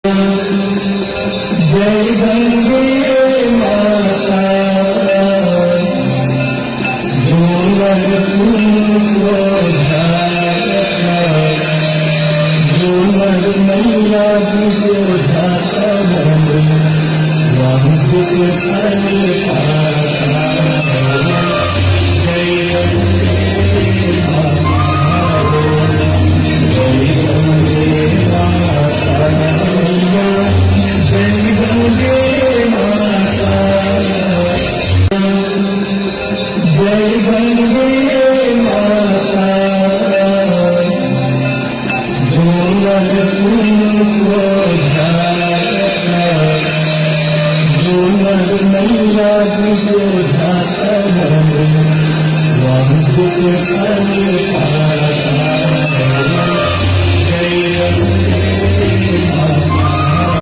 जय गंगे माता झूमर फूलो ढाका झूमर मैया जो ढाका वंश के फल पाता जय गंगे माता जय गंगे माता जय गंगे माता जय गंगे माता झूमर फूलो ढाका झूमर मैया जो ढाका वंश के फल पाता